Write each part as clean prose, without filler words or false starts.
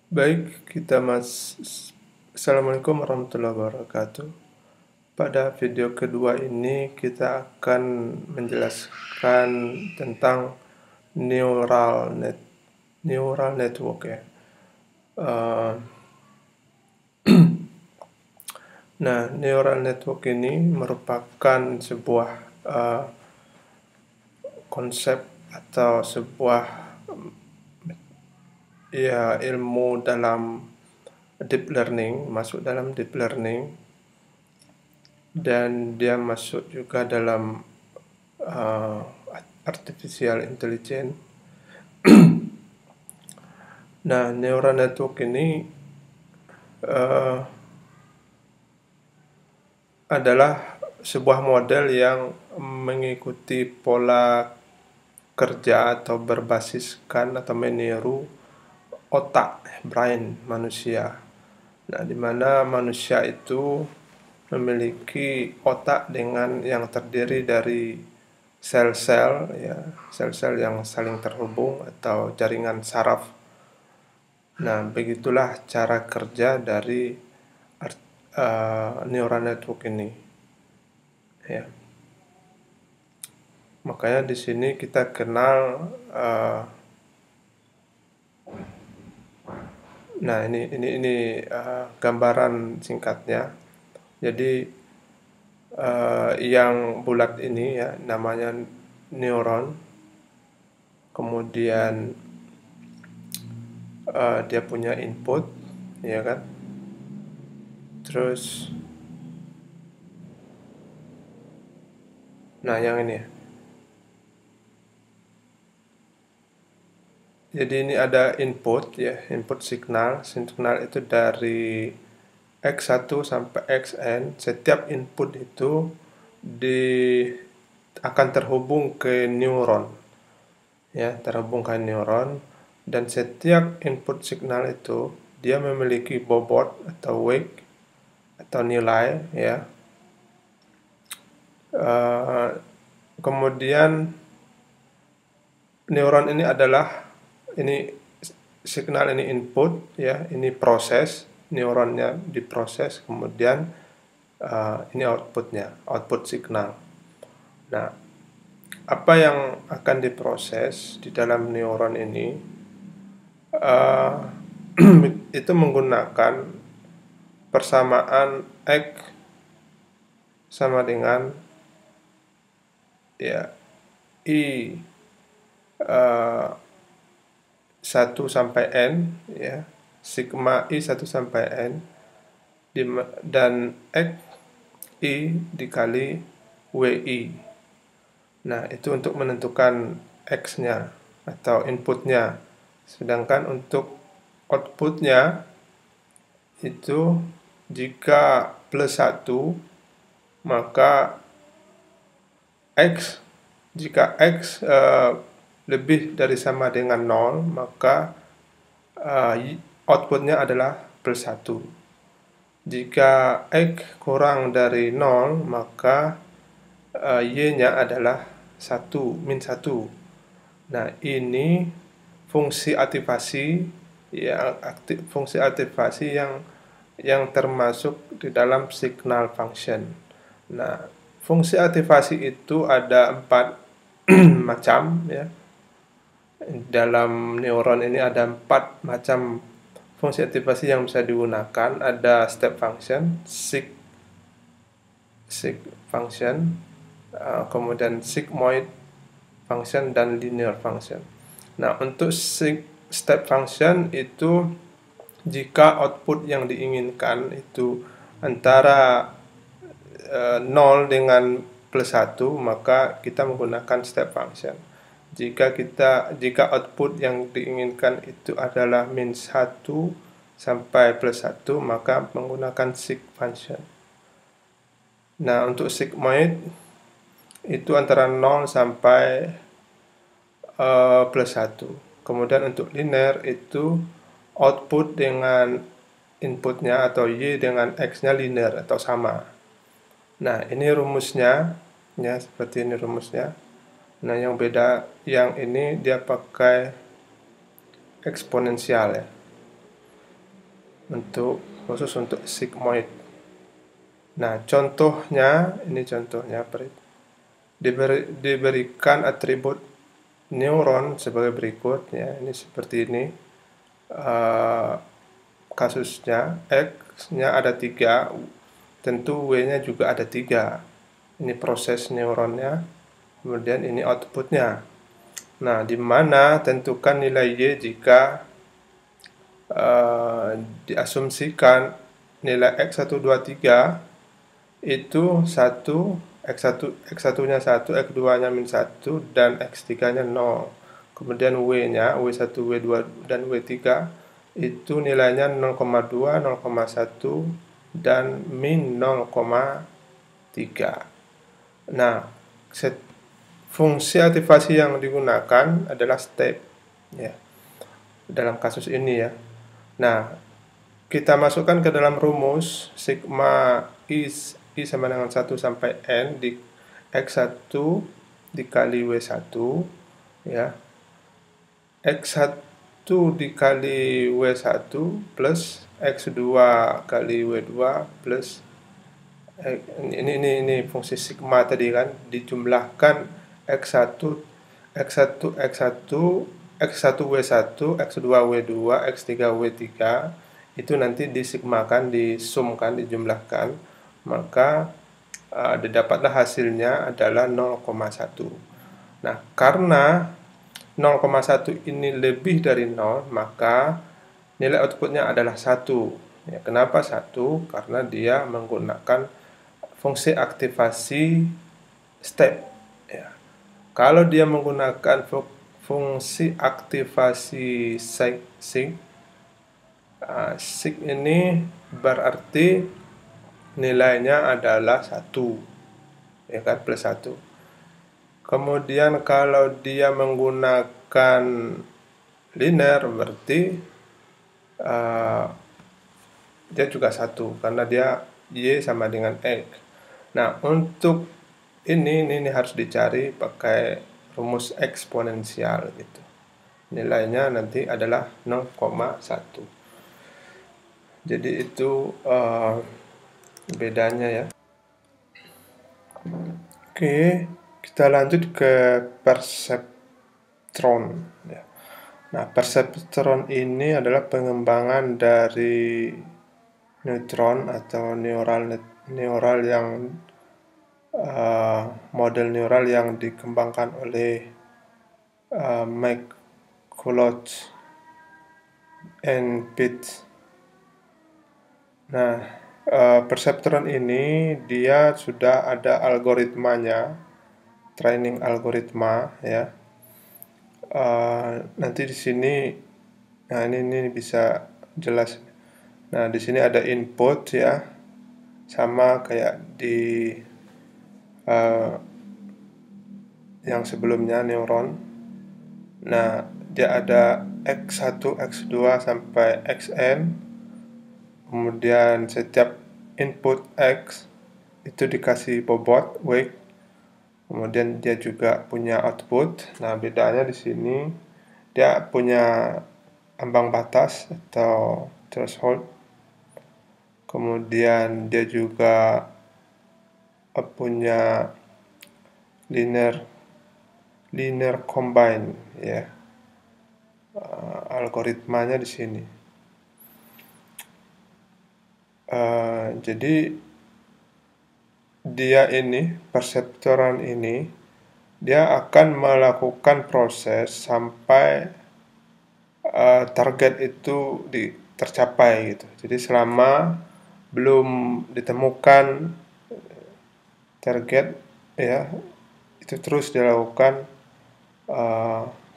Baik, Assalamualaikum warahmatullahi wabarakatuh. Pada video kedua ini kita akan menjelaskan tentang neural network ya. Uh, Nah, neural network ini merupakan sebuah konsep atau sebuah ilmu dalam deep learning, masuk dalam deep learning, dan dia masuk juga dalam artificial intelligence. Nah, neural network ini adalah sebuah model yang mengikuti pola kerja atau berbasiskan atau meniru otak brain manusia. Nah, di mana manusia itu memiliki otak dengan yang terdiri dari sel-sel sel-sel yang saling terhubung atau jaringan saraf. Nah, begitulah cara kerja dari neural network ini. Ya. Makanya di sini kita kenal nah ini gambaran singkatnya. Jadi yang bulat ini ya namanya neuron. Kemudian dia punya input, ya kan? Terus nah yang ini ya. Jadi ini ada input ya, input signal. Signal itu dari X1 sampai Xn. Setiap input itu akan terhubung ke neuron. Ya, terhubung ke neuron, dan setiap input signal itu dia memiliki bobot atau weight atau nilai ya. Kemudian neuron ini adalah signal, ini input ya, ini proses, neuronnya diproses, kemudian ini outputnya, output signal. Nah, apa yang akan diproses di dalam neuron ini itu menggunakan persamaan X sama dengan ya I 1 sampai N ya, sigma I 1 sampai N dan X I dikali WI. Nah, itu untuk menentukan X-nya atau inputnya. Sedangkan untuk outputnya itu jika plus 1 maka X, jika X lebih dari sama dengan 0 maka outputnya adalah plus 1. Jika X kurang dari 0 maka Y-nya adalah 1, min 1. Nah, ini fungsi aktivasi ya, fungsi aktivasi yang termasuk di dalam signal function. Nah, fungsi aktivasi itu ada 4 macam ya. Dalam neuron ini ada 4 macam fungsi aktivasi yang bisa digunakan. Ada step function, sig function, kemudian sigmoid function, dan linear function. Nah, untuk step function itu jika output yang diinginkan itu antara 0 dengan plus 1 maka kita menggunakan step function. Jika output yang diinginkan itu adalah min 1 sampai plus 1 maka menggunakan sig function. Nah, untuk sigmoid itu antara 0 sampai plus 1. Kemudian untuk linear itu output dengan inputnya atau Y dengan X-nya linear atau sama. Nah, ini rumusnya ya, seperti ini rumusnya. Nah, yang beda, yang ini dia pakai eksponensial ya. khusus untuk sigmoid. Nah, contohnya, ini contohnya, diberikan atribut neuron sebagai berikut, ya. Ini seperti ini. Kasusnya, X-nya ada 3, tentu W-nya juga ada 3. Ini proses neuronnya, kemudian ini outputnya. Nah, di mana tentukan nilai Y jika diasumsikan nilai X1, 2, 3 itu 1, X1-nya 1, X2-nya min 1, dan X3-nya 0. Kemudian W-nya, W1, W2, dan W3 itu nilainya 0,2, 0,1, dan min 0,3. Nah, fungsi aktivasi yang digunakan adalah step, ya, dalam kasus ini, ya. Nah, kita masukkan ke dalam rumus sigma I sama dengan 1 sampai N di X1 dikali W1, ya. X1 dikali W1 plus X2 kali W2 plus ini fungsi sigma tadi kan, dijumlahkan X1 W1, X2 W2, X3 W3, itu nanti disigmakan, disumkan, dijumlahkan, maka didapatlah hasilnya adalah 0,1. Nah, karena 0,1 ini lebih dari 0, maka nilai outputnya adalah 1. Ya, kenapa 1? Karena dia menggunakan fungsi aktivasi step. Ya. Kalau dia menggunakan fungsi aktivasi sig ini berarti nilainya adalah 1, ya kan, plus 1. Kemudian kalau dia menggunakan linear berarti dia juga 1 karena dia Y sama dengan X. Nah, untuk ini harus dicari pakai rumus eksponensial gitu. Nilainya nanti adalah 0,1. Jadi itu bedanya, ya. Oke, kita lanjut ke perseptron, ya. Nah, perseptron ini adalah pengembangan dari neutron atau neural yang model neural yang dikembangkan oleh Mike Coulomb and Pitt. Nah, perseptron ini dia sudah ada algoritmanya, training algoritma, ya. Nanti di sini, nah ini bisa jelas. Nah, di sini ada input, ya, sama kayak di yang sebelumnya neuron. Nah, dia ada X1, X2 sampai Xn. Kemudian setiap input X itu dikasih bobot weight. Kemudian dia juga punya output. Nah, bedanya di sini dia punya ambang batas atau threshold. Kemudian dia juga punya linear combine, ya. Algoritmanya di sini. Jadi dia ini, perseptron ini, dia akan melakukan proses sampai target itu tercapai gitu. Jadi selama belum ditemukan target, ya, itu terus dilakukan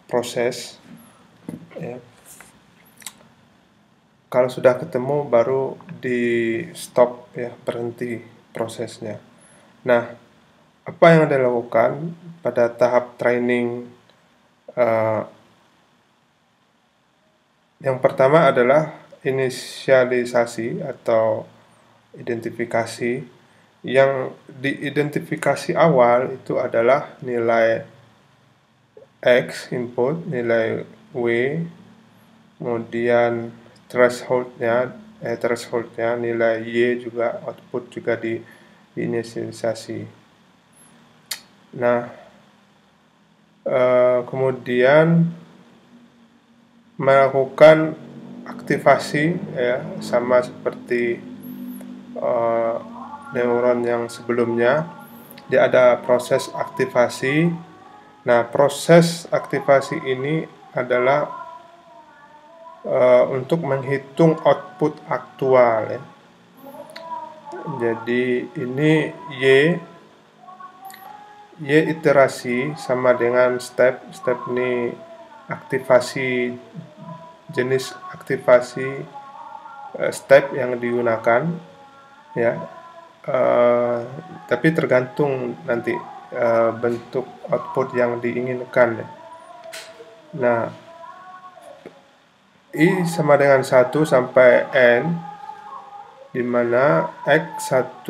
proses, ya. Kalau sudah ketemu baru di stop, ya, berhenti prosesnya. Nah, apa yang dilakukan pada tahap training? Yang pertama adalah inisialisasi atau identifikasi. Yang diidentifikasi awal itu adalah nilai X input, nilai W, kemudian thresholdnya thresholdnya, nilai Y juga, output juga diinisialisasi. Nah, kemudian melakukan aktivasi, ya, sama seperti neuron yang sebelumnya. Dia ada proses aktivasi. Nah, proses aktivasi ini adalah untuk menghitung output aktual, ya. Jadi ini Y iterasi sama dengan step ini aktivasi, jenis aktivasi step yang digunakan, ya. Tapi tergantung nanti bentuk output yang diinginkan, ya. Nah, I sama dengan 1 sampai N, di mana X1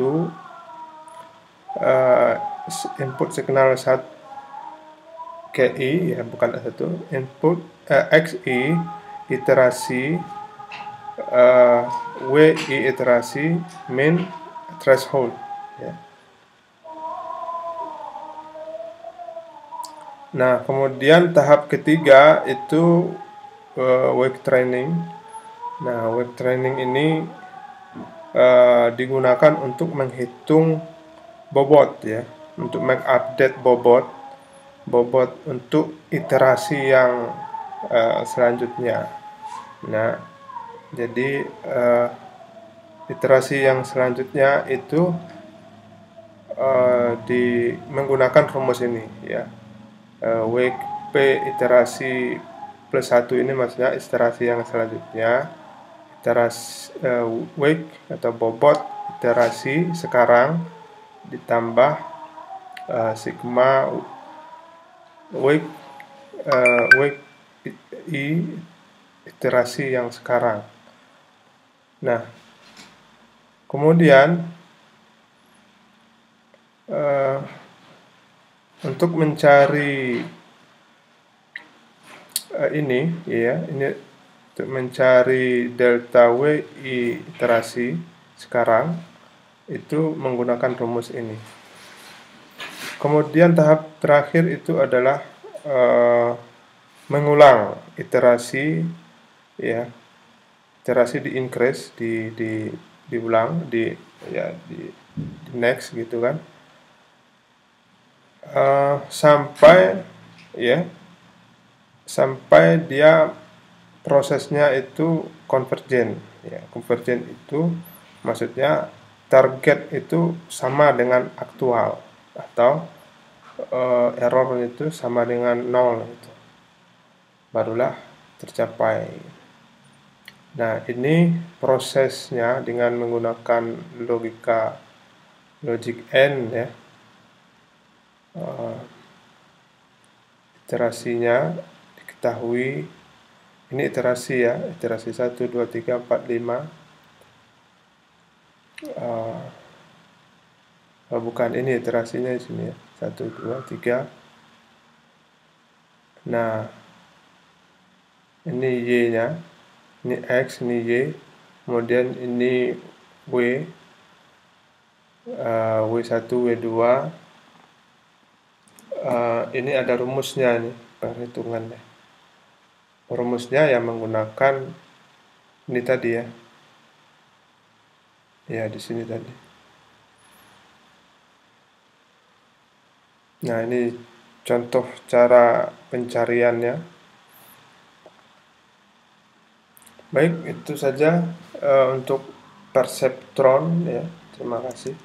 input signal 1 KI, ya, bukan S1, input XI iterasi, WI iterasi, min threshold, ya. Nah, kemudian tahap ketiga itu wake training. Nah, wake training ini digunakan untuk menghitung bobot, ya, untuk mengupdate bobot untuk iterasi yang selanjutnya. Nah, jadi iterasi yang selanjutnya itu menggunakan rumus ini, ya. Wake P iterasi plus 1 ini maksudnya iterasi yang selanjutnya. Iterasi wake atau bobot iterasi sekarang ditambah sigma wake I iterasi yang sekarang. Nah, kemudian untuk mencari ini, ya, ini untuk mencari delta WI iterasi sekarang itu menggunakan rumus ini. Kemudian tahap terakhir itu adalah mengulang iterasi, ya, iterasi di increase, diulang, di next, gitu kan, sampai, ya, sampai dia prosesnya itu konvergen, ya. Konvergen itu maksudnya target itu sama dengan aktual, atau error itu sama dengan 0, gitu. Barulah tercapai. Nah, ini prosesnya dengan menggunakan logic N, ya. Iterasinya diketahui. Ini iterasi, ya, iterasi 1, 2, 3, 4, 5. Bukan, ini iterasinya di sini, ya. 1, 2, 3. Nah, ini Y-nya, ini X, ini Y, kemudian ini W, W1, W2. Ini ada rumusnya nih, perhitungannya. Rumusnya yang menggunakan ini tadi, ya. Ya, di sini tadi. Nah, ini contoh cara pencariannya. Baik, itu saja untuk perseptron, ya. Terima kasih.